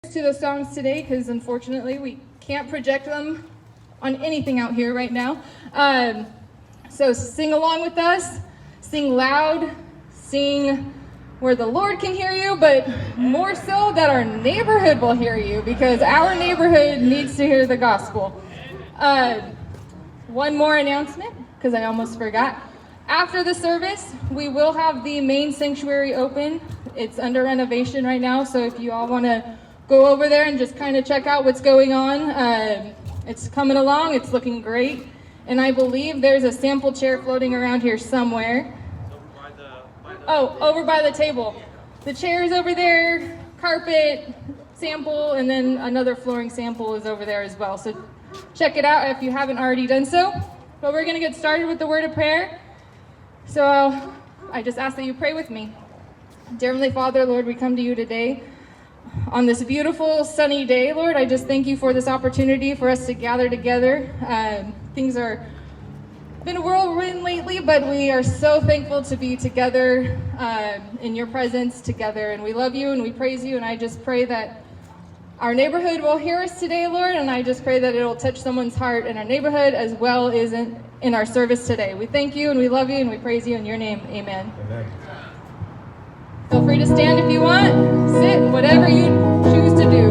To the songs today because unfortunately we can't project them on anything out here right now. So sing along with us, sing loud, sing where the Lord can hear you, but more so that our neighborhood will hear you because our neighborhood needs to hear the gospel. One more announcement because I almost forgot. After the service, we will have the main sanctuary open. It's under renovation right now, so if you all want to go over there and just kind of check out what's going on. It's coming along, it's looking great. And I believe there's a sample chair floating around here somewhere. Over by the table. The chair is over there, carpet, sample, and then another flooring sample is over there as well. So check it out if you haven't already done so. But we're gonna get started with the word of prayer. So I just ask that you pray with me. Dear Heavenly Father, Lord, we come to you today on this beautiful sunny day. Lord, I just thank you for this opportunity for us to gather together. Things are been a whirlwind lately, but we are so thankful to be together in your presence together, and we love you and we praise you. And I just pray that our neighborhood will hear us today, Lord, and I just pray that it'll touch someone's heart in our neighborhood as well as in our service today. We thank you and we love you and we praise you in your name. Amen. Amen. Feel free to stand if you want, sit, whatever you choose to do.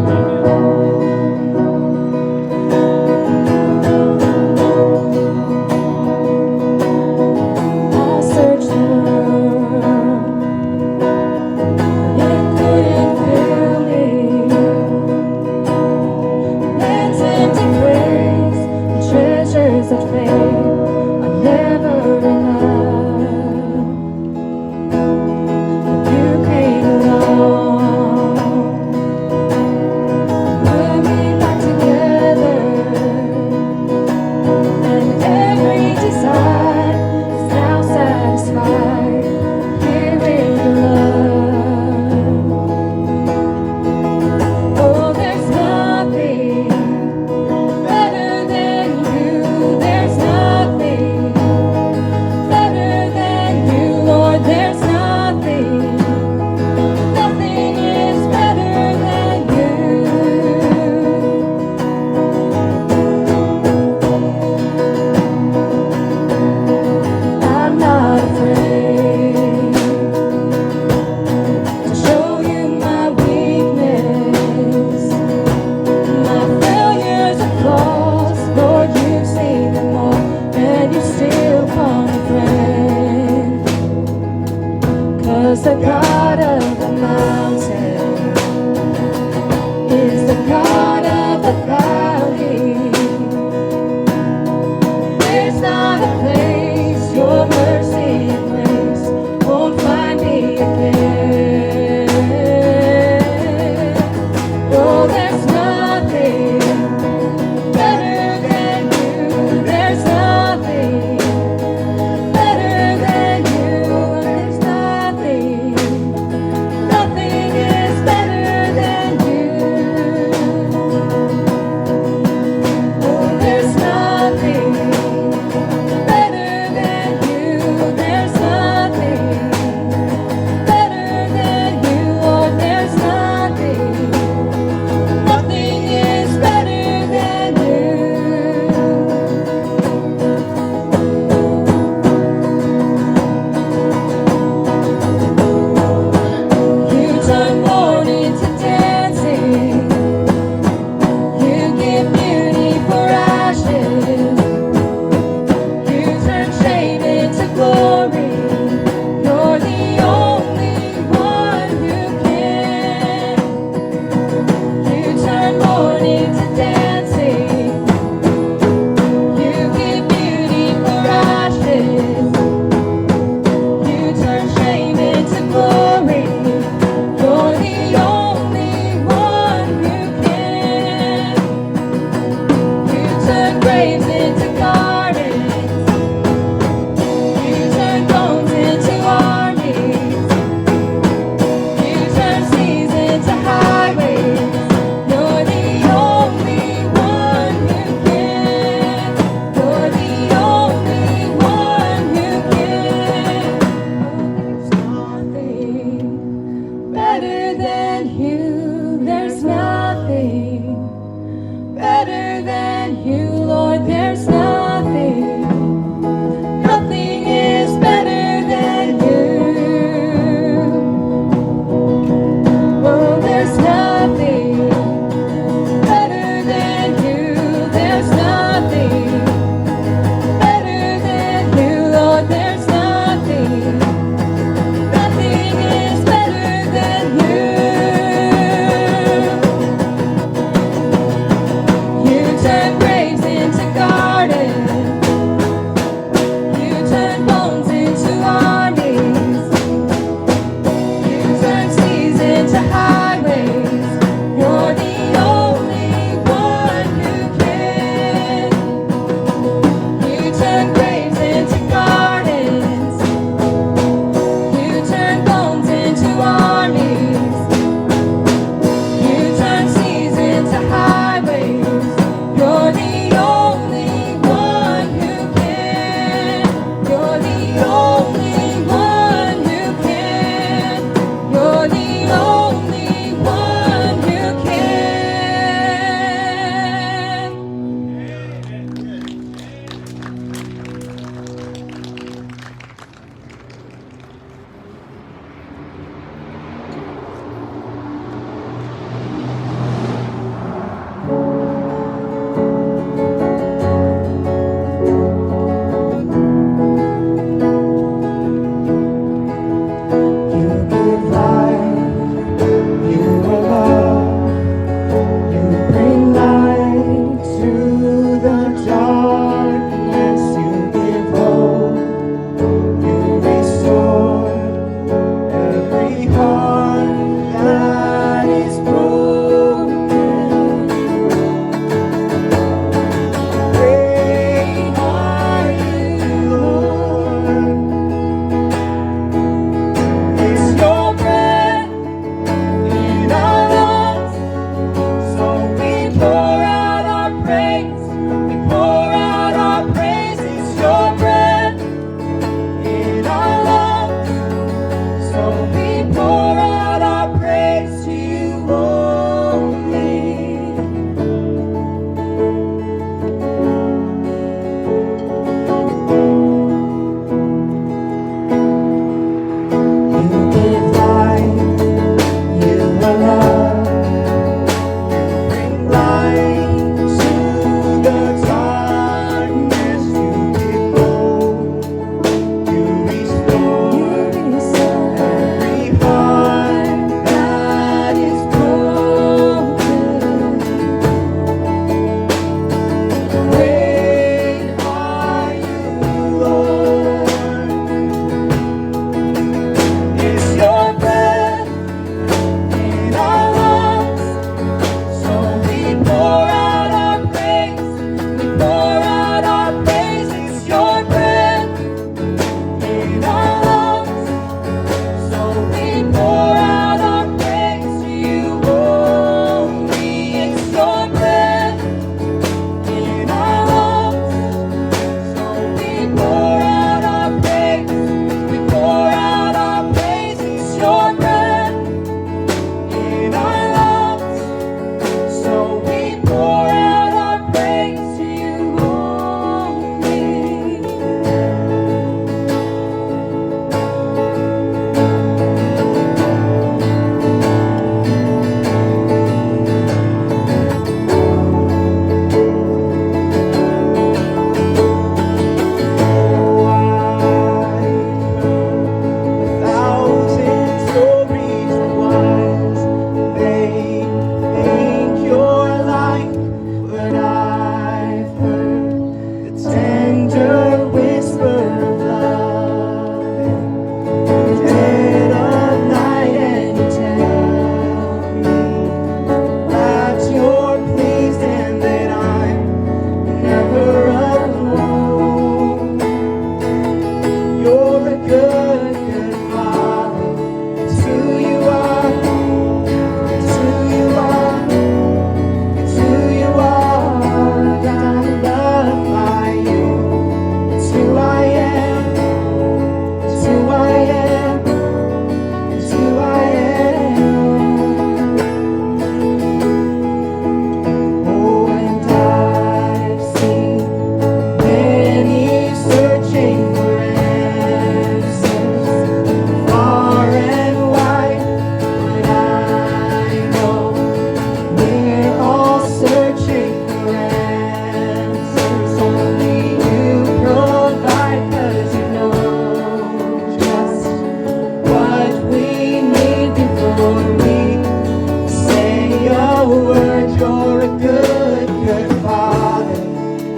your word. You're a good, good Father.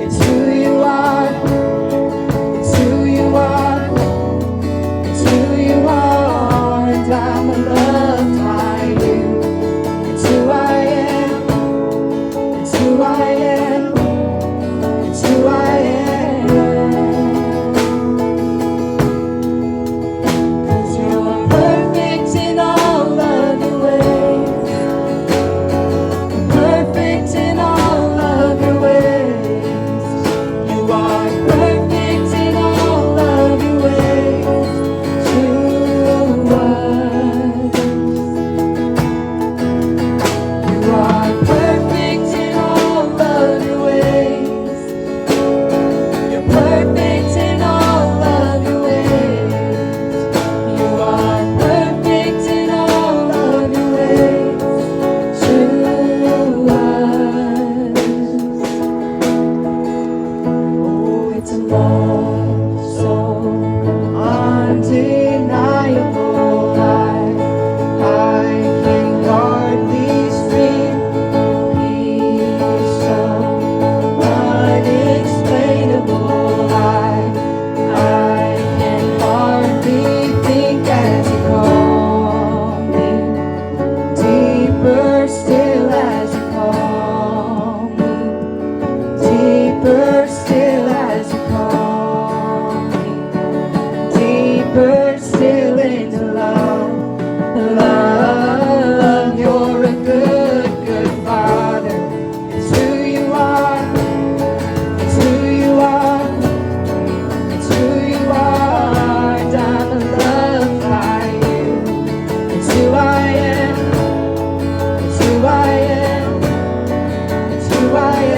It's who you are. It's who you are. It's who you are. And I'm loved by you. It's who I am. It's who I am. It's who I am. 'Cause you're perfect in all of your ways. Perfect in all of your ways. You are perfect in all of your ways to us. You are perfect in all of your ways. You're perfect in all of your ways. You are perfect in all of your ways to us. Oh, it's a love so undeniable. I can hardly speak. Peace so unexplainable. I can hardly think as you call me. Deeper still as you call me. Deeper still as you call me. Deeper still into love. Love, you're a good, good Father. It's who you are. It's who you are. It's who you are. And I'm loved by you. It's who I am. It's who I am. It's who I am.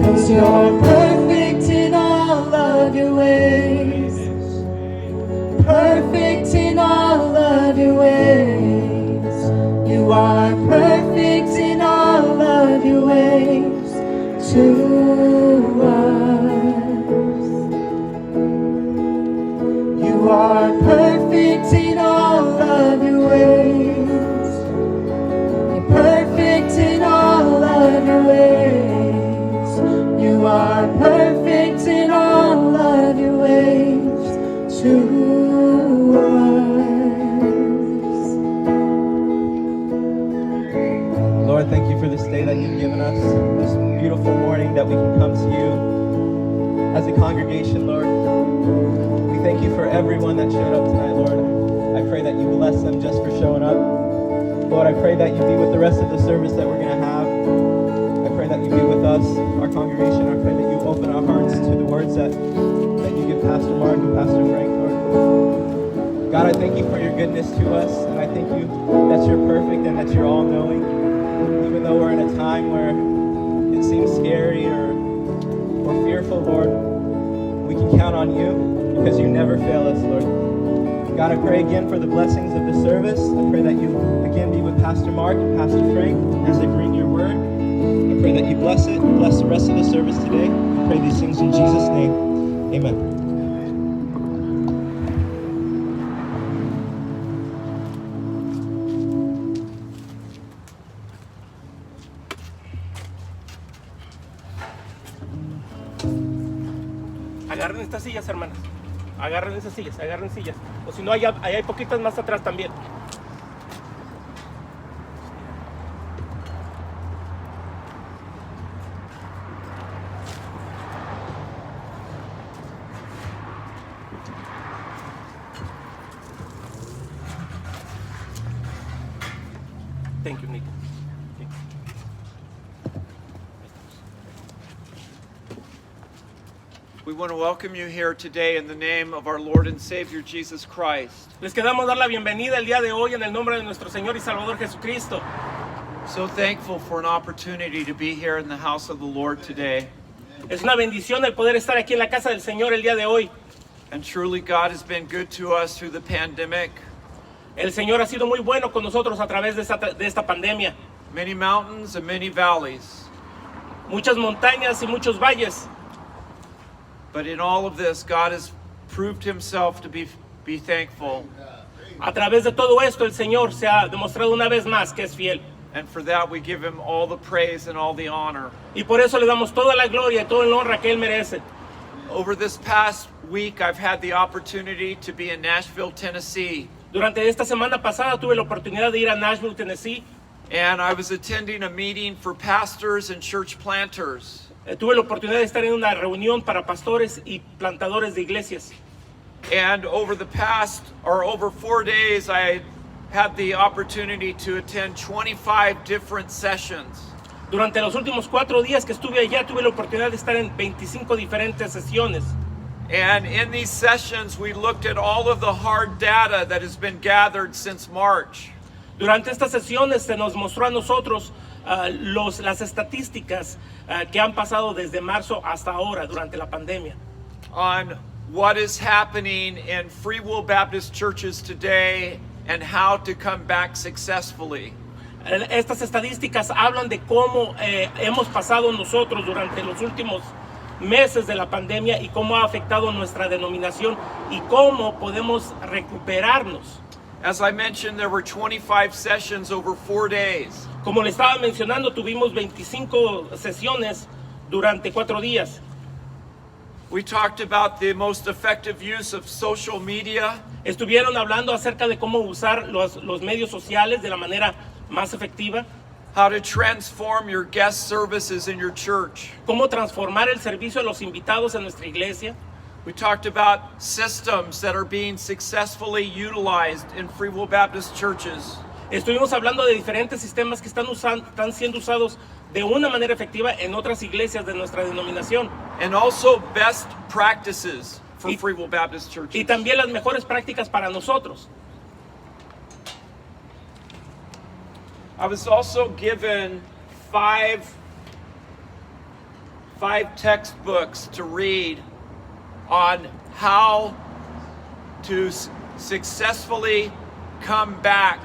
'Cause you're perfect in all of your ways. Perfect in all of your ways. You are perfect in all of your ways to us. You are perfect in all of your ways. You're perfect in all of your ways. You are perfect in all of your ways to us. Lord, thank you for this day that you've given us, this beautiful morning that we can come to you as a congregation, Lord. We thank you for everyone that showed up tonight, Lord. I pray that you bless them just for showing up. Lord, I pray that you be with the rest of the service that we're going to have. I pray that you be with us, our congregation. I pray that you open our hearts to the words that you give Pastor Mark and Pastor Frank, Lord. God, I thank you for your goodness to us, and I thank you that you're perfect and that you're all-knowing. Even though we're in a time where it seems scary or fearful, Lord, we can count on you because you never fail us, Lord. God, I pray again for the blessings of the service. I pray that you again be with Pastor Mark and Pastor Frank as they bring your word. I pray that you bless it, bless the rest of the service today. I pray these things in Jesus' name. Amen. Agarren estas sillas, hermanas. Agarren esas sillas, agarren sillas. O si no, allá hay poquitas más atrás también. Thank you, Nick. We want to welcome you here today in the name of our Lord and Savior Jesus Christ. Les queremos dar la bienvenida el día de hoy en el nombre de nuestro Señor y Salvador Jesucristo. So thankful for an opportunity to be here in the house of the Lord today. Es una bendición el poder estar aquí en la casa del Señor el día de hoy. And truly God has been good to us through the pandemic. El Señor ha sido muy bueno con nosotros a través de esta pandemia. Many mountains and many valleys. Muchas montañas y muchos valles. But in all of this, God has proved himself to be thankful. A través de todo esto, el Señor se ha demostrado una vez más que es fiel. And for that, we give him all the praise and all the honor. Y por eso le damos toda la gloria y toda la honra que Él merece. Over this past week, I've had the opportunity to be in Nashville, Tennessee. Durante esta semana pasada tuve la oportunidad de ir a Nashville, Tennessee. And I was attending a meeting for pastors and church planters. Tuve la oportunidad de estar en una reunión para pastores y plantadores de iglesias. And over 4 days, I had the opportunity to attend 25 different sessions. Durante los últimos 4 días que estuve allá, tuve la oportunidad de estar en 25 diferentes sesiones. And in these sessions, we looked at all of the hard data that has been gathered since March. Durante estas sesiones se nos mostró a nosotros las estadísticas que han pasado desde marzo hasta ahora durante la pandemia. On what is happening in Free Will Baptist churches today and how to come back successfully. Estas estadísticas hablan de cómo hemos pasado nosotros durante los últimos meses de la pandemia y cómo ha afectado nuestra denominación y cómo podemos recuperarnos. As I mentioned, there were 25 sessions over 4 days. Como le estaba mencionando, tuvimos 25 sesiones durante 4 días. We talked about the most effective use of social media. Estuvieron hablando acerca de cómo usar los medios sociales de la manera más efectiva, How to transform your guest services in your church. cómo transformar el servicio a los invitados en nuestra iglesia. We talked about systems that are being successfully utilized in Free Will Baptist churches. Estuvimos hablando de diferentes sistemas que están siendo usados de una manera efectiva en otras iglesias de nuestra denominación. And also best practices for Y- Free Will Baptist churches. Y también las mejores prácticas para nosotros. I was also given five textbooks to read on how to successfully come back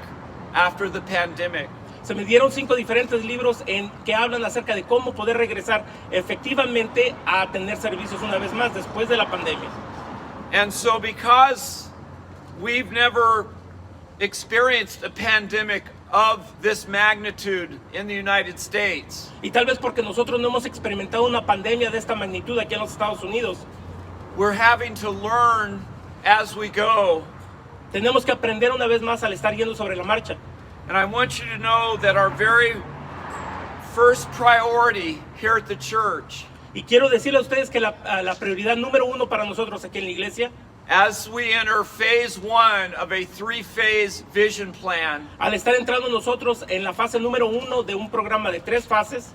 after the pandemic. Se me dieron 5 diferentes libros que hablan acerca de cómo poder regresar efectivamente a tener servicios una vez más después de la pandemia. And so because we've never experienced a pandemic of this magnitude in the United States, Y tal vez porque nosotros no hemos experimentado una pandemia de esta magnitud aquí en los Estados Unidos, we're having to learn as we go. tenemos que aprender una vez más al estar yendo sobre la marcha. And I want you to know that our very first priority here at the church, Y quiero decirle a ustedes que la prioridad número 1 para nosotros aquí en la iglesia, as we enter phase 1 of a 3-phase vision plan, al estar entrando nosotros en la fase número 1 de un programa de 3 fases,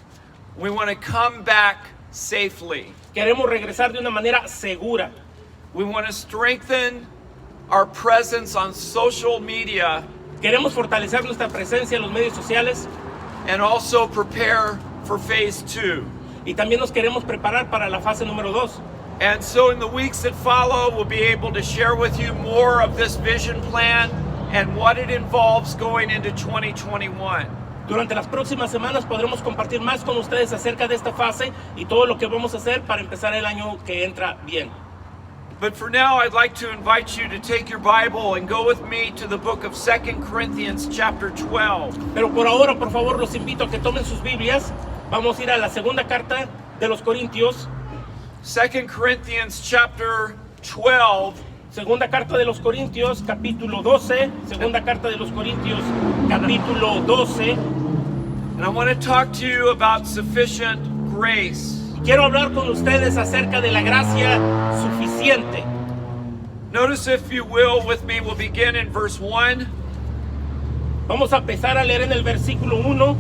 we want to come back safely. queremos regresar de una manera segura. We want to strengthen our presence on social media Queremos fortalecer nuestra presencia en los medios sociales and also prepare for phase 2. y también nos queremos preparar para la fase número 2. And so in the weeks that follow, we'll be able to share with you more of this vision plan and what it involves going into 2021. Durante las próximas semanas podremos compartir más con ustedes acerca de esta fase y todo lo que vamos a hacer para empezar el año que entra bien. But for now, I'd like to invite you to take your Bible and go with me to the book of 2 Corinthians chapter 12. Pero por ahora, por favor, los invito a que tomen sus Biblias. Vamos a ir a la segunda carta de los Corintios. 2 Corinthians chapter 12, Segunda carta de los Corintios, capítulo 12. Segunda carta de los Corintios, capítulo 12. and I want to talk to you about sufficient grace. Quiero hablar con ustedes acerca de la gracia suficiente. Notice, if you will, with me, we'll begin in verse 1. Vamos a empezar a leer en el versículo 1.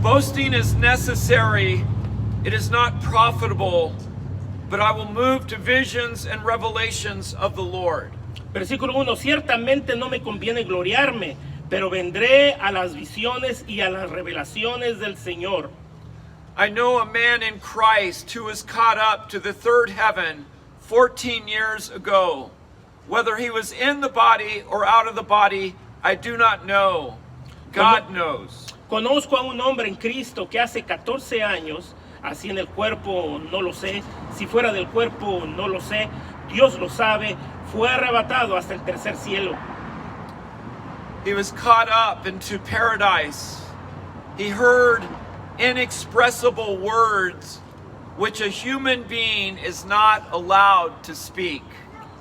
Boasting is necessary, it is not profitable, but I will move to visions and revelations of the Lord. Versículo 1. Ciertamente no me conviene gloriarme, pero vendré a las visiones y a las revelaciones del Señor. I know a man in Christ who was caught up to the third heaven 14 years ago. Whether he was in the body or out of the body, I do not know. God knows. Conozco a un hombre en Cristo que hace 14 años, así en el cuerpo no lo sé, si fuera del cuerpo no lo sé, Dios lo sabe, fue arrebatado hasta el tercer cielo. He was caught up into paradise. He heard inexpressible words which a human being is not allowed to speak.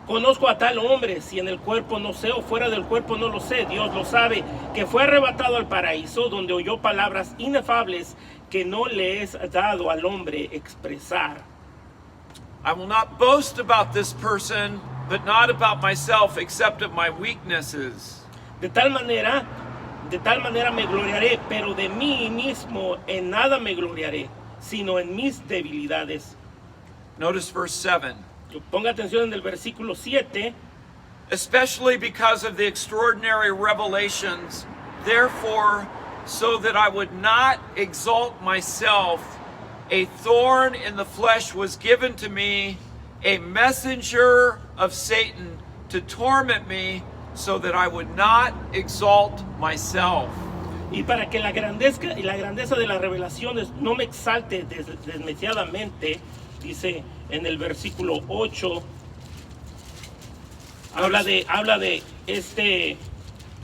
Conozco a tal hombre, si en el cuerpo no sé o fuera del cuerpo no lo sé, Dios lo sabe, que fue arrebatado al paraíso donde oyó palabras inefables que no le es dado al hombre expresar. I will not boast about this person, but not about myself, except of my weaknesses. De tal manera me gloriaré, pero de mí mismo en nada me gloriaré, sino en mis debilidades. Notice verse 7. Ponga atención en el versículo 7. Especially because of the extraordinary revelations, therefore, so that I would not exalt myself, a thorn in the flesh was given to me, a messenger of Satan to torment me, so that I would not exalt myself. Y para que la grandeza de las revelaciones no me exalte desmediadamente, dice en el versículo 8, habla de este,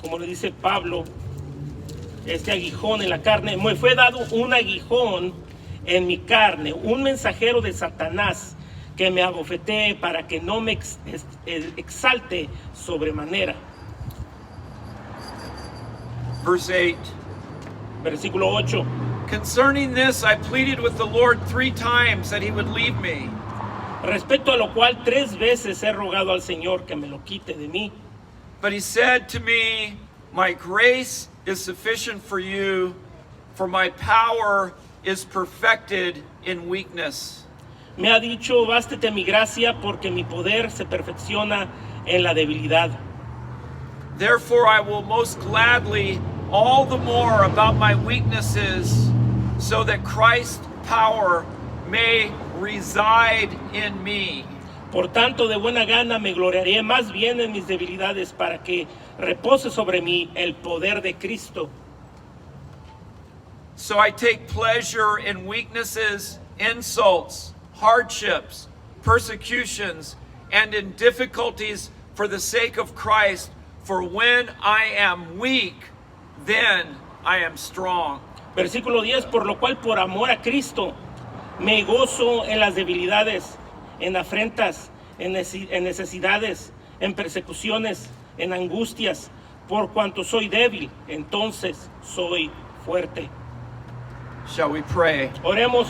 como le dice Pablo, este aguijón en la carne. Me fue dado un aguijón en mi carne, un mensajero de Satanás que me abofetee para que no me exalte sobremanera. Verse 8. Versículo 8. Concerning this, I pleaded with the Lord 3 times that he would leave me. Respecto a lo cual 3 veces he rogado al Señor que me lo quite de mí. But he said to me, my grace is sufficient for you, for my power is perfected in weakness. Me ha dicho, bástate mi gracia, porque mi poder se perfecciona en la debilidad. Therefore I will most gladly all the more about my weaknesses, so that Christ's power may reside in me. Por tanto, de buena gana me gloriaré más bien en mis debilidades, para que repose sobre mí el poder de Cristo. So I take pleasure in weaknesses, insults, hardships, persecutions, and in difficulties for the sake of Christ. For when I am weak, then I am strong. Versículo 10, por lo cual por amor a Cristo me gozo en las debilidades, en afrentas, en necesidades, en persecuciones, en angustias, por cuanto soy débil, entonces soy fuerte. Shall we pray? Oremos.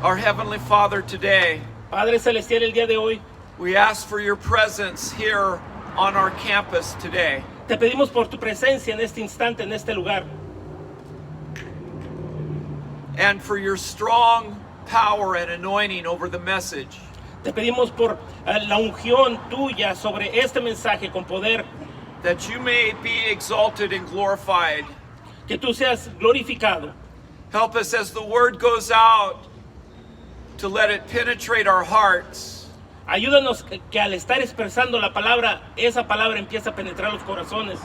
Our Heavenly Father, today, Padre Celestial, el día de hoy we ask for your presence here on our campus today. te pedimos por tu presencia en este instante, en este lugar, And for your strong power and anointing over the message. te pedimos por la unción tuya sobre este mensaje con poder, That you may be exalted and glorified. que tú seas glorificado. Help us as the word goes out to let it penetrate our hearts. Ayúdanos que al estar expresando la palabra, esa palabra empieza a penetrar los corazones.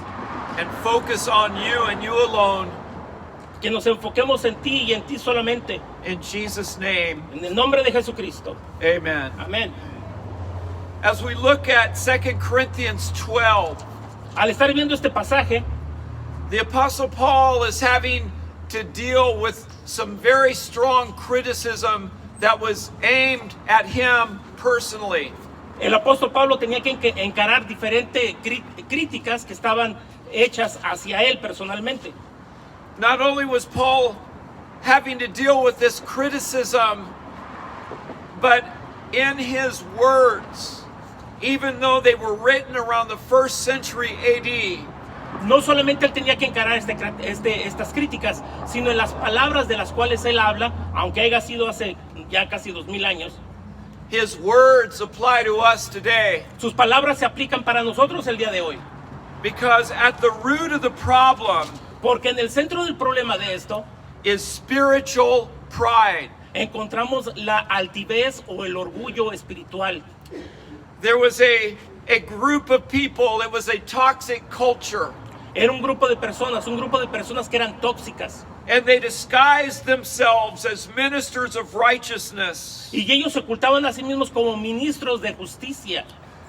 And focus on you and you alone. Que nos enfoquemos en ti y en ti solamente. In Jesus' name, En el nombre de Jesucristo. amen. Amén. As we look at 2 Corinthians 12, Al estar viendo este pasaje, the Apostle Paul is having to deal with some very strong criticism that was aimed at him personally. el apóstol Pablo tenía que encarar diferentes críticas que estaban hechas hacia él personalmente. Not only was Paul having to deal with this criticism, but in his words, even though they were written around the 1st century AD, No solamente él tenía que encarar estas críticas, sino en las palabras de las cuales él habla, aunque haya sido hace ya casi 2000 años. his words apply to us today. Sus palabras se aplican para nosotros el día de hoy. Because at the root of the problem Porque en el centro del problema de esto is spiritual pride. encontramos la altivez o el orgullo espiritual. There was a group of people, it was a toxic culture, Era un grupo de personas que eran tóxicas. and they disguised themselves as ministers of righteousness. Y ellos se ocultaban a sí mismos como ministros de justicia.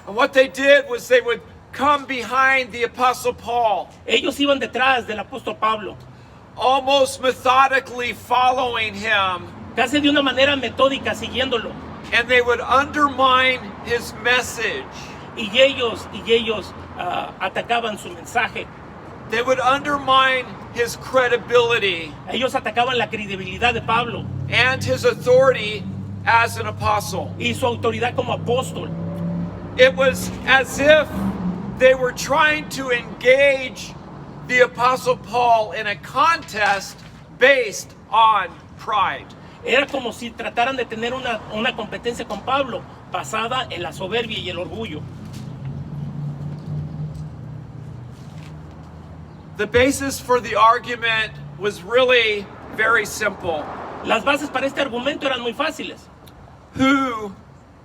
And what they did was they would come behind the Apostle Paul, Ellos iban detrás del apóstol Pablo, almost methodically following him, casi de una manera metódica siguiéndolo. and they would undermine his message. Y ellos atacaban su mensaje. They would undermine his credibility Ellos atacaban la credibilidad de Pablo and his authority as an apostle. y su autoridad como apóstol. It was as if they were trying to engage the Apostle Paul in a contest based on pride. Era como si trataran de tener una competencia con Pablo basada en la soberbia y el orgullo. The basis for the argument was really very simple. Las bases para este argumento eran muy fáciles. Who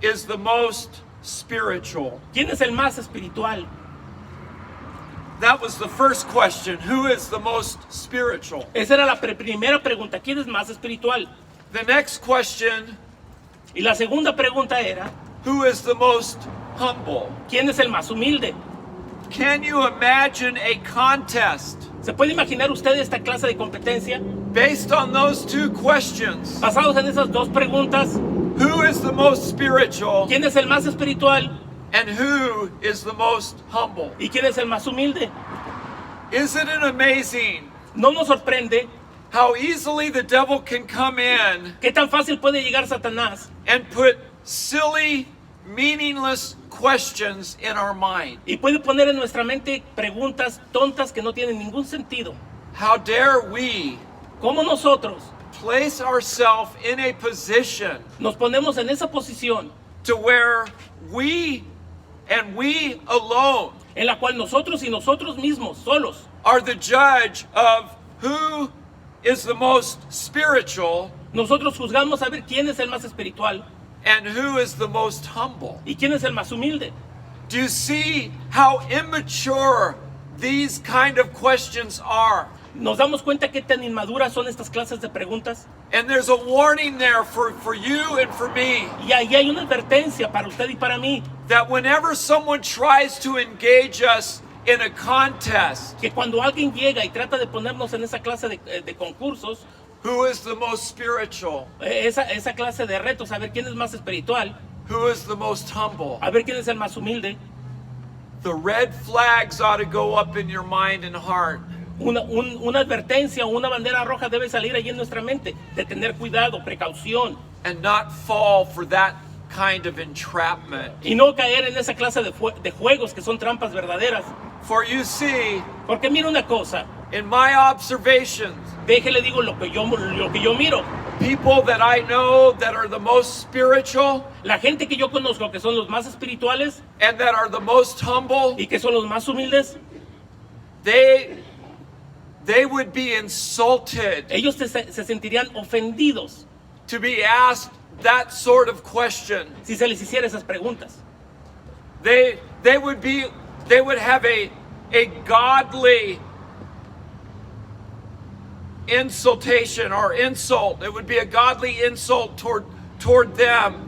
is the most spiritual? ¿Quién es el más espiritual? That was the first question. Who is the most spiritual? Esa era la primera pregunta. ¿Quién es más espiritual? The next question, Y la segunda pregunta era, who is the most humble? ¿quién es el más humilde? Can you imagine a contest ¿Se puede imaginar usted esta clase de competencia? based on those two questions? Basados en esas dos preguntas, Who is the most spiritual ¿quién es el más espiritual and who is the most humble? y quién es el más humilde? Isn't it amazing No nos sorprende how easily the devil can come in qué tan fácil puede llegar Satanás and put silly, meaningless questions in our mind? y puede poner en nuestra mente preguntas tontas que no tienen ningún sentido. How dare we ¿Cómo nosotros place ourselves in a position nos ponemos en esa posición to where we and we alone en la cual nosotros y nosotros mismos, solos, are the judge of who is the most spiritual nosotros juzgamos a ver quién es el más espiritual and who is the most humble? y quién es el más humilde? Do you see how immature these kind of questions are? ¿Nos damos cuenta qué tan inmaduras son estas clases de preguntas? And there's a warning there for you and for me Y ahí hay una advertencia para usted y para mí, that whenever someone tries to engage us in a contest, que cuando alguien llega y trata de ponernos en esa clase de concursos, who is the most spiritual? esa clase de retos, a ver quién es más espiritual, Who is the most humble? a ver quién es el más humilde, The red flags ought to go up in your mind and heart. una advertencia o una bandera roja debe salir allí en nuestra mente, de tener cuidado, precaución, And not fall for that kind of entrapment. y no caer en esa clase de juegos que son trampas verdaderas. For you see, Porque mira una cosa, in my observations, déjele digo lo que yo miro. people that I know that are the most spiritual La gente que yo conozco que son los más espirituales and that are the most humble, y que son los más humildes, they would be insulted ellos se sentirían ofendidos to be asked that sort of question. si se les hiciera esas preguntas. They would have a godly insultation or insult. It would be a godly insult toward them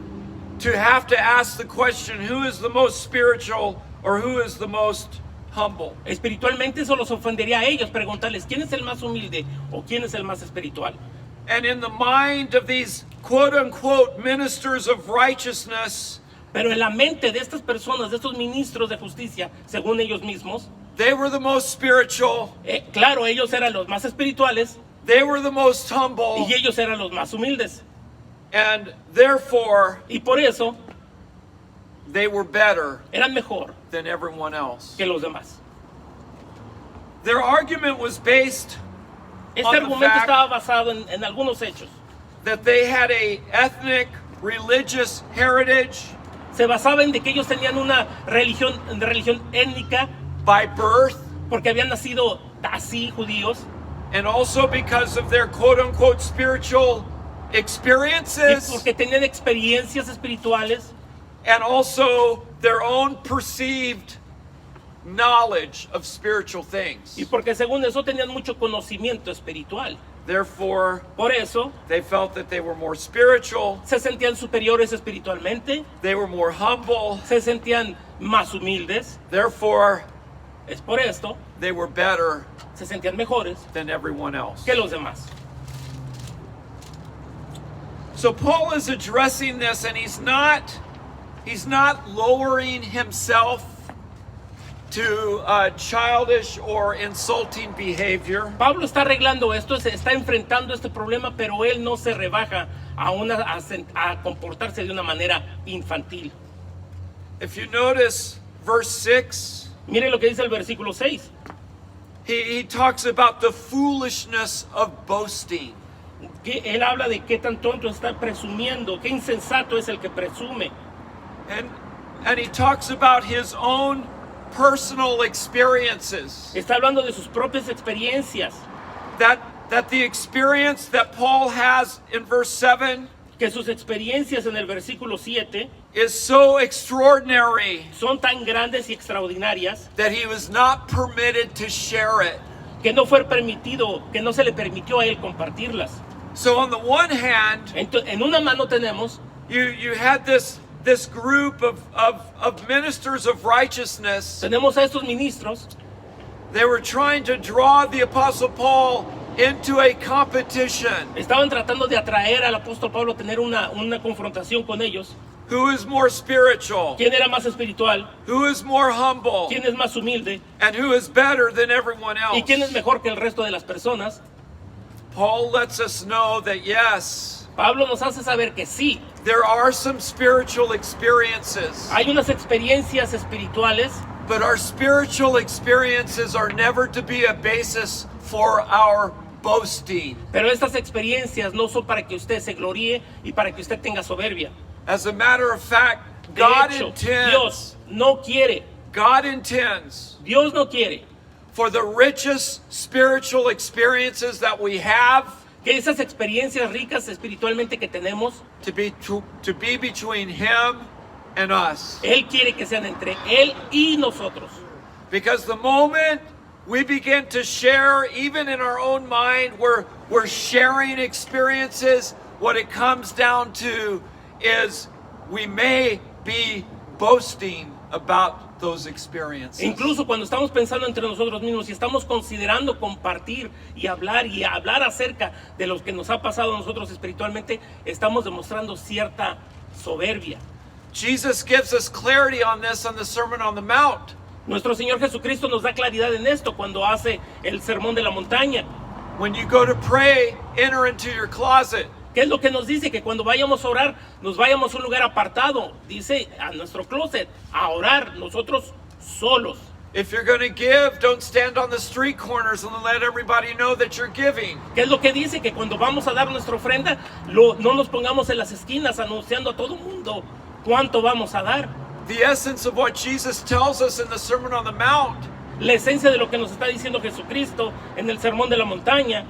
to have to ask the question, who is the most spiritual or who is the most humble? Espiritualmente eso los ofendería a ellos, preguntarles quién es el más humilde o quién es el más espiritual. And in the mind of these quote unquote ministers of righteousness, Pero en la mente de estas personas, de estos ministros de justicia, según ellos mismos, they were the most spiritual, claro, ellos eran los más espirituales they were the most humble, y ellos eran los más humildes. and therefore Y por eso they were better eran mejor than everyone else. que los demás. Their argument was based Este on the argumento fact estaba basado en algunos hechos. that they had a ethnic, religious heritage Se basaba en de que ellos tenían una religión étnica by birth, porque habían nacido así judíos and also because of their quote-unquote spiritual y experiences, porque tenían experiencias espirituales and also their own perceived knowledge of spiritual things. y porque según eso tenían mucho conocimiento espiritual. Therefore, Por eso they felt that they were more spiritual, se sentían superiores espiritualmente, they were more humble, se sentían más humildes. therefore, Es por esto they were better se sentían mejores than everyone else. que los demás. So Paul is addressing this, and he's not lowering himself to childish or insulting behavior. Pablo está arreglando esto, se está enfrentando este problema, pero él no se rebaja a comportarse de una manera infantil. If you notice verse 6, Mire lo que dice el versículo 6. he talks about the foolishness of boasting. Que él habla de qué tan tonto está presumiendo, qué insensato es el que presume. And he talks about his own personal experiences. Está hablando de sus propias experiencias, That the experience that Paul has in verse 7 que sus experiencias en el versículo 7 is so extraordinary son tan grandes y extraordinarias that he was not permitted to share it. que no fue permitido, que no se le permitió a él compartirlas. So on the one hand, En una mano tenemos you had this group of ministers of righteousness. a estos ministros. They were trying to draw the Apostle Paul into a competition. Estaban tratando de atraer al apóstol Pablo a tener una confrontación con ellos. Who is more spiritual? ¿Quién era más espiritual? Who is more humble? ¿Quién es más humilde? And who is better than everyone else? ¿Y quién es mejor que el resto de las personas? Paul lets us know that yes, Pablo nos hace saber que sí, there are some spiritual experiences, hay unas experiencias espirituales, but our spiritual experiences are never to be a basis for our boasting. pero estas experiencias no son para que usted se gloríe y para que usted tenga soberbia. As a matter of fact, De God hecho, intends, Dios no quiere for the richest spiritual experiences that we have que esas experiencias ricas espiritualmente que tenemos, to be between Him and us. Él quiere que sean entre Él y nosotros. Because the moment we begin to share, even in our own mind, we're sharing experiences, what it comes down to is we may be boasting about those experiences. Incluso cuando estamos pensando entre nosotros mismos y estamos considerando compartir y hablar acerca de lo que nos ha pasado a nosotros espiritualmente, estamos demostrando cierta soberbia. Jesus gives us clarity on this on the Sermon on the Mount. Nuestro Señor Jesucristo nos da claridad en esto cuando hace el sermón de la montaña. When you go to pray, enter into your closet. ¿Qué es lo que nos dice? Que cuando vayamos a orar, nos vayamos a un lugar apartado, dice, a nuestro closet, a orar nosotros solos. If you're going to give, don't stand on the street corners and let everybody know that you're giving. ¿Qué es lo que dice? Que cuando vamos a dar nuestra ofrenda, no nos pongamos en las esquinas anunciando a todo mundo cuánto vamos a dar. The essence of what Jesus tells us in the Sermon on the Mount La esencia de lo que nos está diciendo Jesucristo en el sermón de la montaña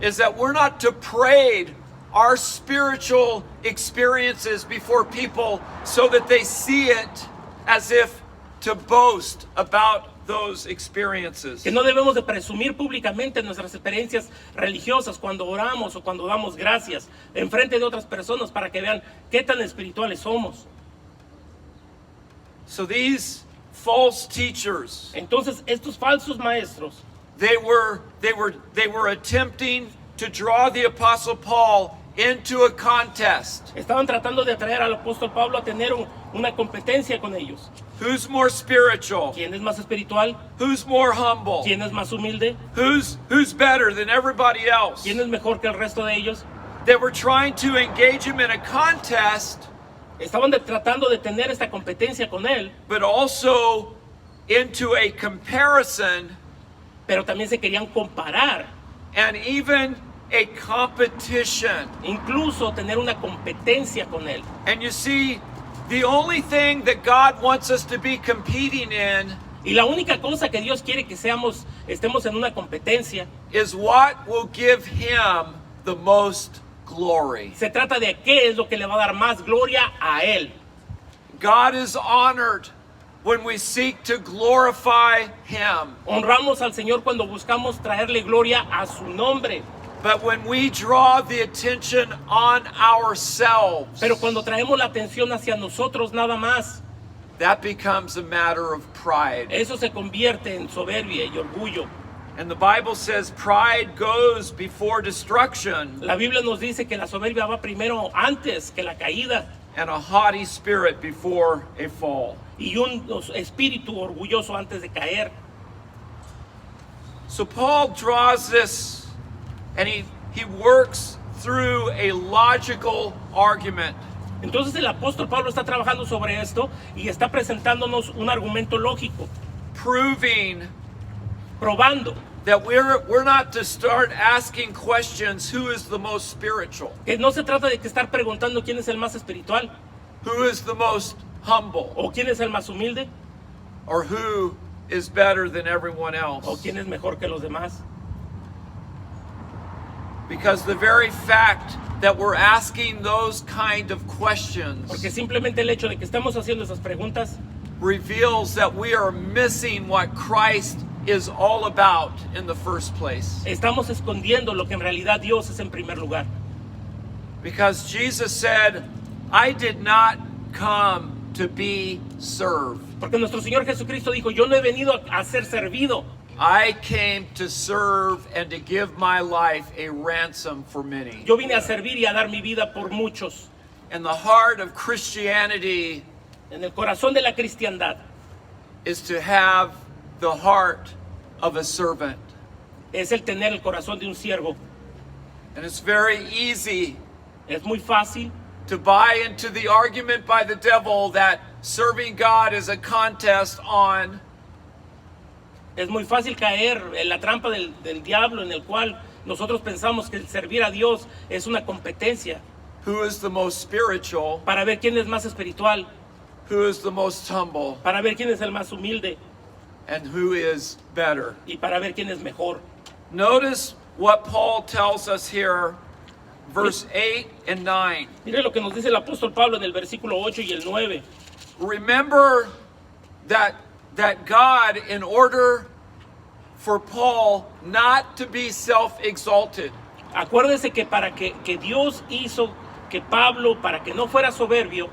is that we're not to parade our spiritual experiences before people so that they see it as if to boast about those experiences. que no debemos de presumir públicamente nuestras experiencias religiosas cuando oramos o cuando damos gracias en frente de otras personas para que vean qué tan espirituales somos. So these false teachers, Entonces estos falsos maestros they were attempting to draw the Apostle Paul into a contest. estaban tratando de atraer al apóstol Pablo a tener una competencia con ellos. Who's more spiritual? ¿Quién es más espiritual? Who's more humble? ¿Quién es más humilde? Who's better than everybody else? ¿Quién es mejor que el resto de ellos? They were trying to engage him in a contest, Estaban tratando de tener esta competencia con él, but also into a comparison pero también se querían comparar, and even a competition. incluso tener una competencia con él. And you see, the only thing that God wants us to be competing in Y la única cosa que Dios quiere que estemos en una competencia, is what will give him the most glory. se trata de qué es lo que le va a dar más gloria a él. God is honored when we seek to glorify him. Honramos al Señor cuando buscamos traerle gloria a su nombre. But when we draw the attention on ourselves, Pero cuando traemos la atención hacia nosotros nada más, that becomes a matter of pride. eso se convierte en soberbia y orgullo. And the Bible says pride goes before destruction, La Biblia nos dice que la soberbia va primero antes que la caída and a haughty spirit before a fall. y un espíritu orgulloso antes de caer. So Paul draws this, and he works through a logical argument. Entonces el apóstol Pablo está trabajando sobre esto y está presentándonos un argumento lógico, Proving probando that we're not to start asking questions, who is the most spiritual? que no se trata de que estar preguntando quién es el más espiritual Who is the most humble? o quién es el más humilde Or who is better than everyone o else? quién es mejor que los demás. Because the very fact that we're asking those kind of questions Porque simplemente el hecho de que estamos haciendo esas preguntas reveals that we are missing what Christ is all about in the first place. estamos escondiendo lo que en realidad Dios es en primer lugar. Because Jesus said, I did not come to be served. Porque nuestro Señor Jesucristo dijo, yo no he venido a ser servido, I came to serve and to give my life a ransom for many. yo vine a servir y a dar mi vida por muchos. And the heart of Christianity En el corazón de la cristiandad is to have the heart of a servant. es el tener el corazón de un siervo. And it's very easy Es muy fácil to buy into the argument by the devil that serving God is a contest on Es muy fácil caer en la trampa del diablo en el cual nosotros pensamos que el servir a Dios es una competencia who is the most spiritual, para ver quién es más espiritual, who is the most humble, para ver quién es el más humilde and who is better. y para ver quién es mejor. Notice what Paul tells us here, verse 8 and 9. Mire lo que nos dice el apóstol Pablo en el versículo 8 y el 9. Remember that God, in order for Paul not to be self-exalted, Acuérdese que para que Dios hizo que Pablo, para que no fuera soberbio,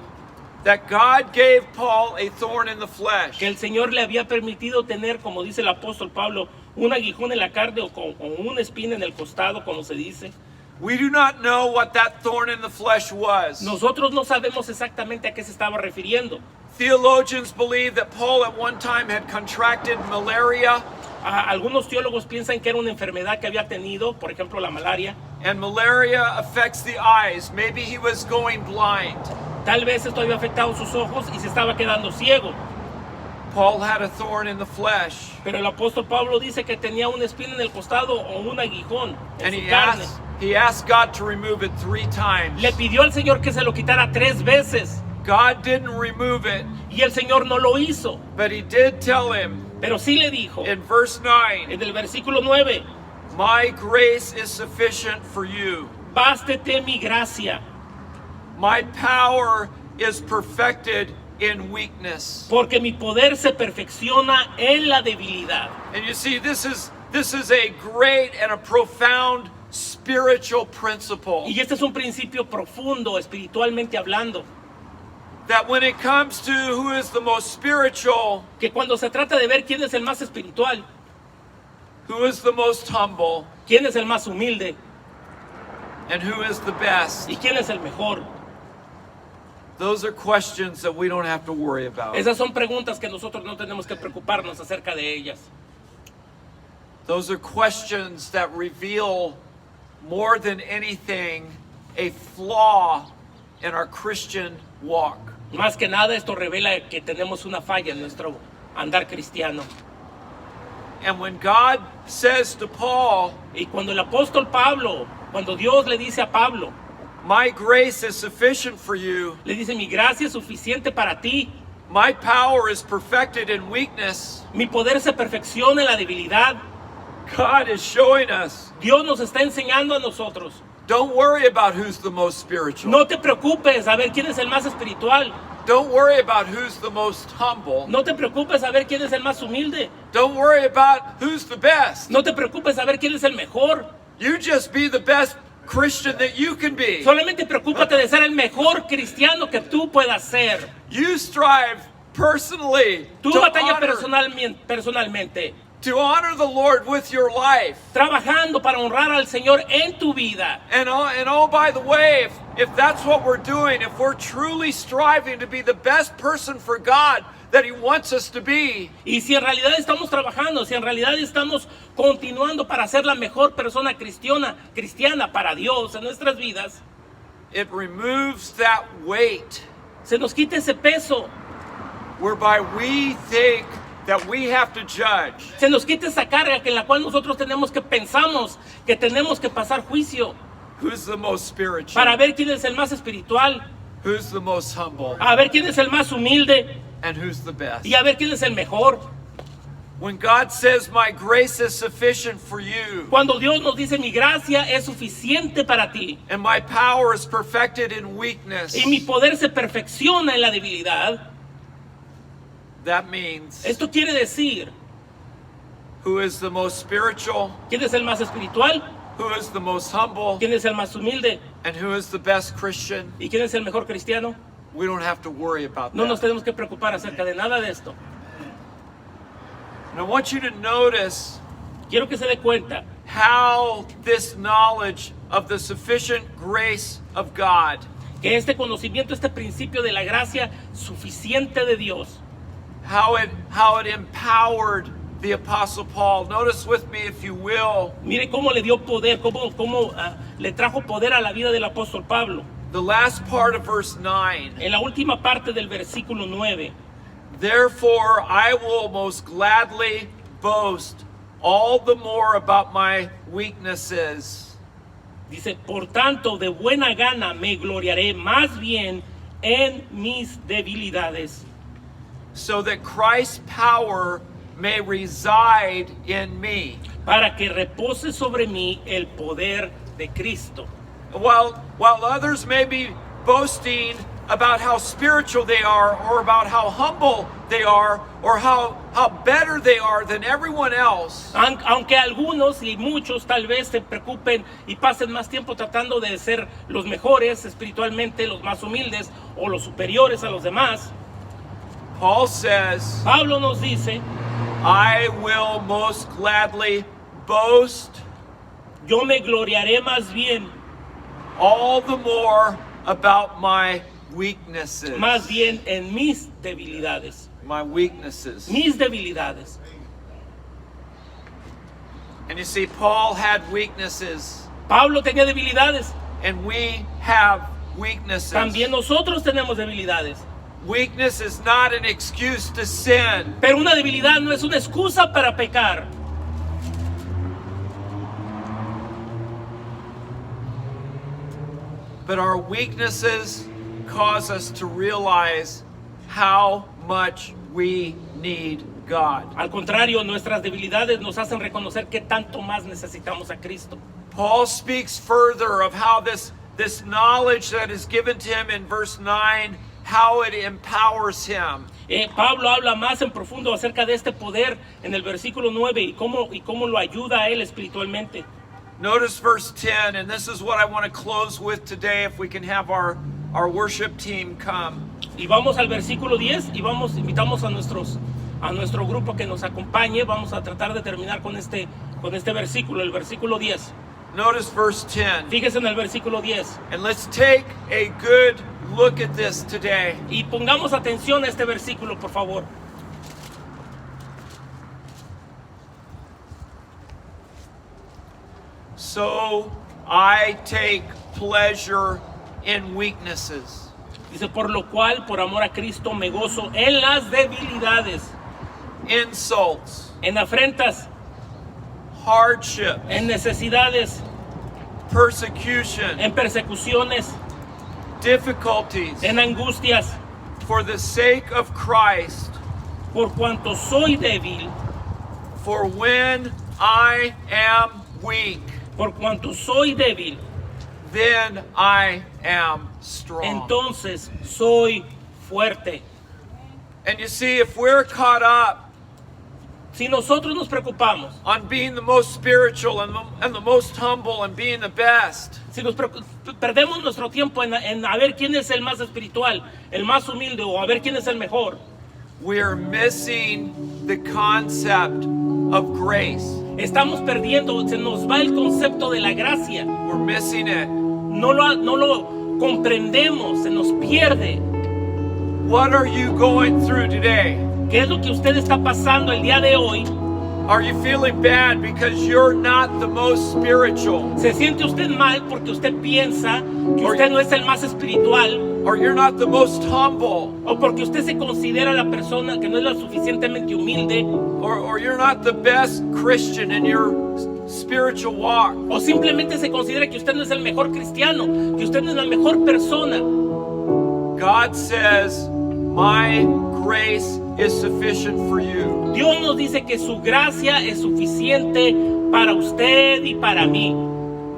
that God gave Paul a thorn in the flesh. que el Señor le había permitido tener, como dice el apóstol Pablo, un aguijón en la carne o con una espina en el costado, como se dice. We do not know what that thorn in the flesh was. Nosotros no sabemos exactamente a qué se estaba refiriendo. Theologians believe that Paul at one time had contracted malaria, Algunos teólogos piensan que era una enfermedad que había tenido, por ejemplo la malaria. and malaria affects the eyes. Maybe he was going blind. Tal vez esto había afectado sus ojos y se estaba quedando ciego. Paul had a thorn in the flesh, Pero el apóstol Pablo dice que tenía una espina en el costado o un aguijón en and su carne. he asked God to remove it 3 times. Le pidió al Señor que se lo quitara 3 veces God didn't remove it, y el Señor no lo hizo. but he did tell him Pero sí le dijo in verse 9, en el versículo 9, my grace is sufficient for you. bástete mi gracia, My power is perfected in weakness. porque mi poder se perfecciona en la debilidad. And you see, this is a great and a profound spiritual principle, Y este es un principio profundo, espiritualmente hablando, that when it comes to who is the most spiritual, que cuando se trata de ver quién es el más espiritual, who is the most humble, quién es el más humilde and who is the best, y quién es el mejor, those are questions that we don't have to worry about. esas son preguntas que nosotros no tenemos que preocuparnos acerca de ellas. Those are questions that reveal more than anything a flaw in our Christian walk. Más que nada esto revela que tenemos una falla en nuestro andar cristiano. And when God says to Paul, Y cuando el apóstol Pablo, cuando Dios le dice a Pablo, my grace is sufficient for you, le dice mi gracia es suficiente para ti, my power is perfected in weakness, mi poder se perfecciona en la debilidad, God is showing us, Dios nos está enseñando a nosotros. don't worry about who's the most spiritual. No te preocupes a ver quién es el más espiritual. Don't worry about who's the most humble. No te preocupes a ver quién es el más humilde. Don't worry about who's the best. No te preocupes a ver quién es el mejor. You just be the best Christian that you can be. Solamente preocúpate de ser el mejor cristiano que tú puedas ser. You strive personally Tú to batalla honor, personalmente, to honor the Lord with your life. trabajando para honrar al Señor en tu vida. And oh, by the way, if that's what we're doing, if we're truly striving to be the best person for God that He wants us to be, Y si en realidad estamos trabajando, si en realidad estamos continuando para ser la mejor persona cristiana para Dios en nuestras vidas, it removes that weight se nos quita ese peso, whereby we think that we have to judge. se nos quita esa carga en la cual nosotros pensamos que tenemos que pasar juicio Who's the most spiritual? para ver quién es el más espiritual, Who's the most humble? a ver quién es el más humilde And who's the best? y a ver quién es el mejor. When God says, my grace is sufficient for you, Cuando Dios nos dice mi gracia es suficiente para ti and my power is perfected in weakness, y mi poder se perfecciona en la debilidad, that means esto quiere decir who is the most spiritual, quién es el más espiritual, who is the most humble, quién es el más humilde and who is the best Christian. y quién es el mejor cristiano. We don't have to worry about No nos that. tenemos que preocupar acerca de nada de esto. And I want you to notice Quiero que se dé cuenta how this knowledge of the sufficient grace of God, que este conocimiento, este principio de la gracia suficiente de Dios, how it empowered the Apostle Paul. Notice with me, if you will, mire cómo le dio poder, cómo le trajo poder a la vida del apóstol Pablo. the last part of verse 9. En la última parte del versículo 9, Therefore, I will most gladly boast all the more about my weaknesses, dice, por tanto, de buena gana me gloriaré más bien en mis debilidades, so that Christ's power may reside in me. para que repose sobre mí el poder de Cristo. While others may be boasting about how spiritual they are, or about how humble they are, or how better they are than everyone else, Aunque algunos y muchos tal vez se preocupen y pasen más tiempo tratando de ser los mejores espiritualmente, los más humildes o los superiores a los demás, Paul says, Pablo nos dice, I will most gladly boast yo me gloriaré más bien, all the more about my weaknesses. más bien en mis debilidades, My weaknesses. mis debilidades. And you see, Paul had weaknesses, Pablo tenía debilidades, and we have weaknesses. también nosotros tenemos debilidades, Weakness is not an excuse to sin. pero una debilidad no es una excusa para pecar. But our weaknesses cause us to realize how much we need God. Al contrario, nuestras debilidades nos hacen reconocer que tanto más necesitamos a Cristo. Paul speaks further of how this knowledge that is given to him in verse 9, how it empowers him. Pablo habla más en profundo acerca de este poder en el versículo 9 y cómo lo ayuda a él espiritualmente. Notice verse 10, and this is what I want to close with today, if we can have our worship team come. Y vamos al versículo 10 y invitamos a nuestro grupo que nos acompañe. Vamos a tratar de terminar con este versículo, el versículo 10. Notice verse 10. Fíjese en el versículo 10 And let's take a good look at this today. y pongamos atención a este versículo, por favor. So I take pleasure in weaknesses, Dice, por lo cual, por amor a Cristo, me gozo en las debilidades, insults, en afrentas, hardship, en necesidades, persecution, en persecuciones, difficulties, en angustias, for the sake of Christ. por cuanto soy débil, For when I am weak, por cuanto soy débil, then I am strong. entonces soy fuerte. And you see, if we're caught up Si nosotros nos preocupamos, on being the most spiritual and the most humble and being the best, si perdemos nuestro tiempo en a ver quién es el más espiritual, el más humilde o a ver quién es el mejor, we are missing the concept of grace. estamos perdiendo, se nos va el concepto de la gracia. We're missing it. No lo comprendemos, se nos pierde. What are you going through today? ¿Qué es lo que usted está pasando el día de hoy? Are you feeling bad because you're not the most spiritual? ¿Se siente usted mal porque usted piensa que usted no es el más espiritual? Or you're not the most humble? ¿O porque usted se considera la persona que no es lo suficientemente humilde? Or you're not the best Christian in your spiritual walk? ¿O simplemente se considera que usted no es el mejor cristiano, que usted no es la mejor persona? God says, my grace is sufficient for you. Dios nos dice que su gracia es suficiente para usted y para mí.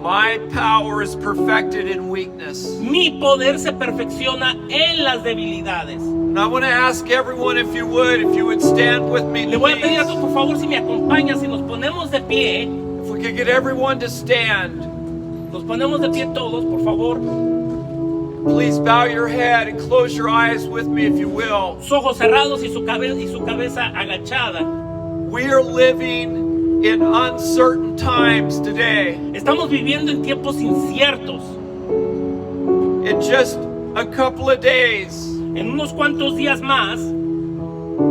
My power is perfected in weakness. Mi poder se perfecciona en las debilidades. And I want to ask everyone if you would stand with me, Le voy a pedir a todos, please. por favor, si me acompaña, si nos ponemos de pie, If we could get everyone to stand, nos ponemos de pie todos, por favor. please bow your head and close your eyes with me if you will. Sus ojos cerrados y su cabeza agachada. We are living in uncertain times today. Estamos viviendo en tiempos inciertos. In just a couple of days, En unos cuantos días más,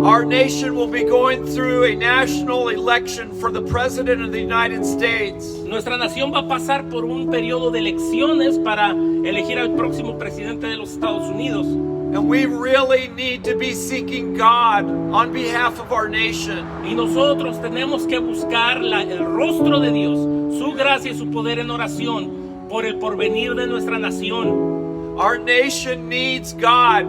our nation will be going through a national election for the President of the United States. nuestra nación va a pasar por un periodo de elecciones para elegir al próximo presidente de los Estados Unidos. And we really need to be seeking God on behalf of our nation. Y nosotros tenemos que buscar el rostro de Dios, su gracia y su poder en oración por el porvenir de nuestra nación. Our nation needs God.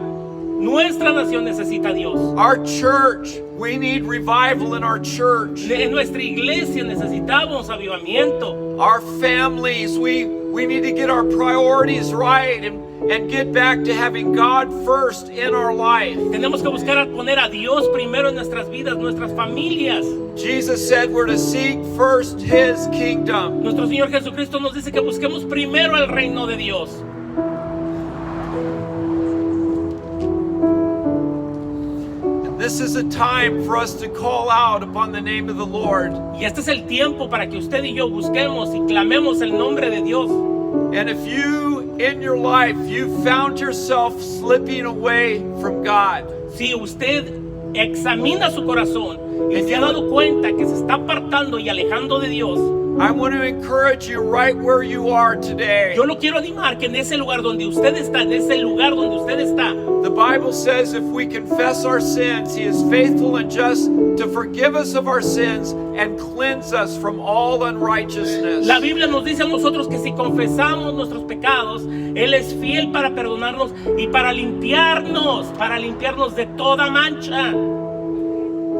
Nuestra nación necesita a Dios. Our church, we need revival in our church. En nuestra iglesia necesitamos avivamiento. Our families, we need to get our priorities right and get back to having God first in our life. Tenemos que buscar poner a Dios primero en nuestras vidas, nuestras familias. Jesus said we're to seek first His kingdom. Nuestro Señor Jesucristo nos dice que busquemos primero el reino de Dios. This is a time for us to call out upon the name of the Lord. Y este es el tiempo para que usted y yo busquemos y clamemos el nombre de Dios. And if you, in your life, you found yourself slipping away from God, Si usted examina su corazón y se ha dado cuenta que se está apartando y alejando de Dios, I want to encourage you right where you are today. yo lo quiero animar que en ese lugar donde usted está, en ese lugar donde usted está, The Bible says if we confess our sins, He is faithful and just to forgive us of our sins and cleanse us from all unrighteousness. la Biblia nos dice a nosotros que si confesamos nuestros pecados, Él es fiel para perdonarnos y para limpiarnos de toda mancha.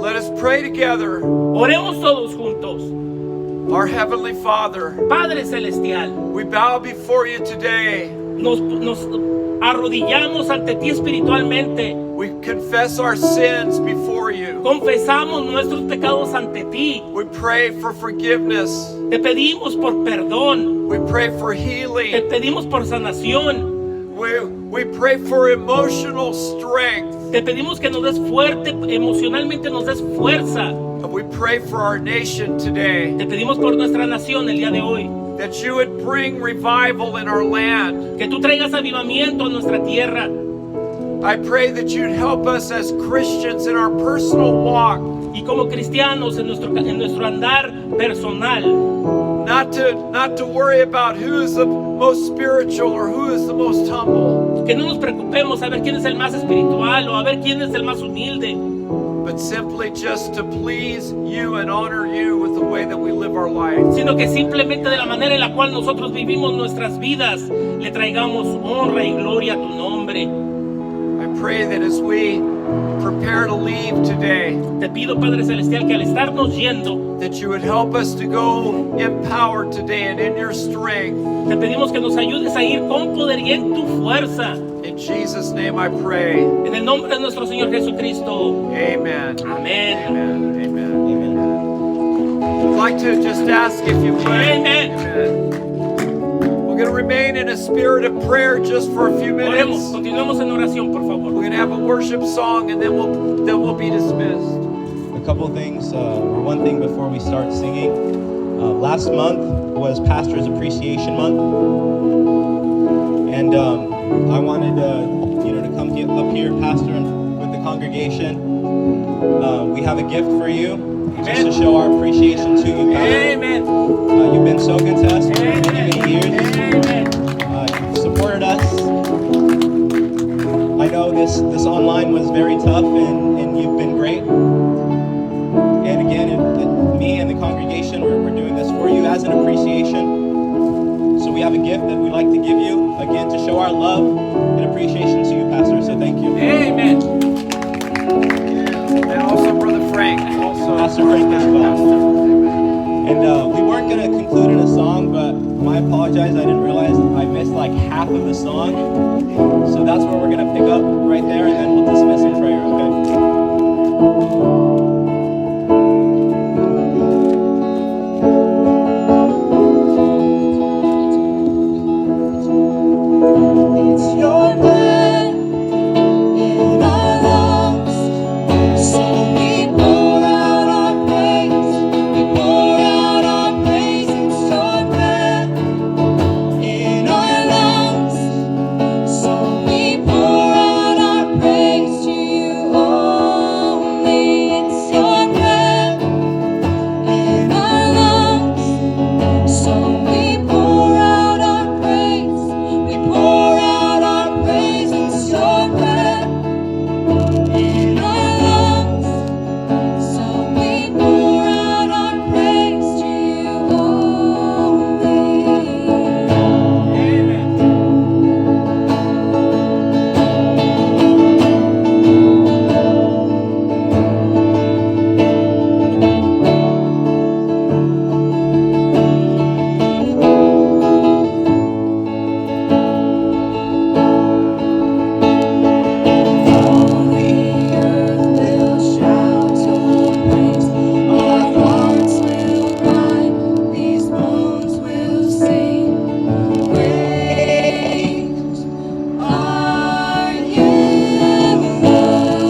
Let us pray together. Oremos todos juntos. Our Heavenly Father, Padre Celestial, we bow before you today. nos arrodillamos ante ti espiritualmente. We confess our sins before you. Confesamos nuestros pecados ante ti. We pray for forgiveness. Te pedimos por perdón. We pray for Te healing. pedimos por sanación. We pray for emotional strength. Te pedimos que nos des fuerte, emocionalmente nos des fuerza. And we pray for our nation today, Te pedimos por nuestra nación el día de hoy. that you would bring revival in our land. Que tú traigas avivamiento a nuestra tierra. I pray that you'd help us as Christians in our personal walk, Y como cristianos en nuestro andar personal. not to worry about who is the most spiritual or who is the most humble, Que no nos preocupemos a ver quién es el más espiritual o a ver quién es el más humilde. but simply just to please you and honor you with the way that we live our life. Sino que simplemente de la manera en la cual nosotros vivimos nuestras vidas le traigamos honra y gloria a tu nombre. I pray that as we prepare to leave today, Te pido, Padre Celestial, que al estarnos yendo, that you would help us to go empowered today and in your strength. te pedimos que nos ayudes a ir con poder y en tu fuerza. In Jesus' name I pray. En el nombre de nuestro Señor Jesucristo. Amen. Amén. Amen. Amen. like to just ask if you would. Amen. We're going to remain in a spirit of prayer just for a few Oremos, minutes. continuemos en oración, por We're favor. going to have a worship song and then we'll be dismissed. A couple things, or one thing before we start singing. Last month was Pastor's Appreciation Month, and I wanted to come up here, Pastor, and with the congregation. We have a gift for you, just to show our appreciation to you, Pastor. Amen. You've been so good to us for many, many years. Amen. You've supported us. I know this online was very tough, and you've been great. And again, me and the congregation, we're doing this for you as an appreciation. So we have a gift that we'd like to give you, again, to show our love and appreciation to you, Pastor. So thank you. Amen. And also Brother Frank. Also Pastor Frank as well. And we weren't going to conclude in a song, but I apologize. I didn't realize I missed like half of the song. So that's where we're going to pick up right there, and then we'll dismiss in prayer, okay? It's your breath in our lungs, so we pour out our praise. We pour out our praise. It's your breath in our lungs, so we pour out our praise to you only. It's your breath in our lungs, so we pour out our praise. We pour out our praise. It's your breath in our lungs, so we pour out our praise to you only. All the earth will shout your praise. Our hearts will cry. These bones will sing. Great are you, Lord.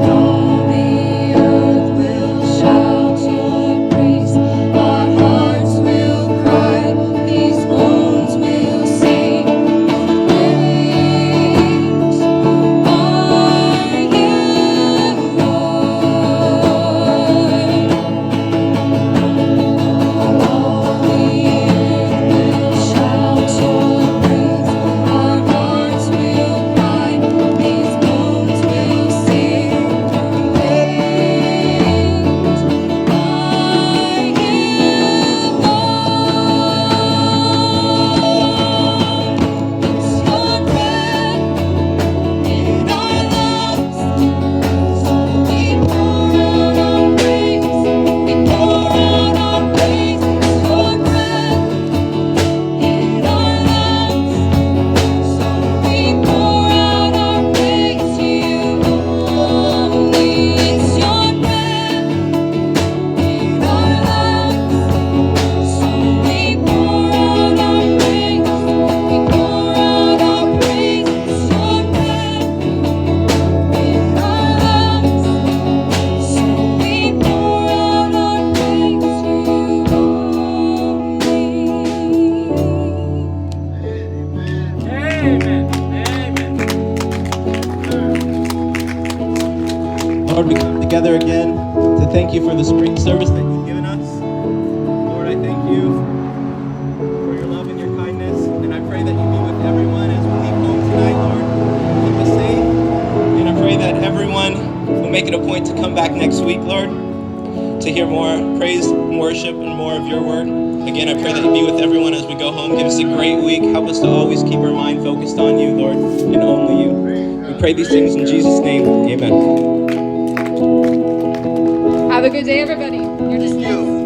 All the earth will shout your praise. Our hearts will cry. These bones will sing. Great are you, Lord. All the earth will shout your praise. Our hearts will cry. These bones will sing. Great are Lord, we come together again to thank you for the spring service that you've given us. Lord, I thank you for your love and your kindness, and I pray that you be with everyone as we leave home tonight, Lord. Keep us safe, and I pray that everyone will make it a point to come back next week, Lord, to hear more praise and worship and more of your word. Again, I pray that you be with everyone as we go home. Give us a great week. Help us to always keep our mind focused on you, Lord, and only you. We pray these things in Jesus' name. Amen. Have a good day, everybody. You're dismissed.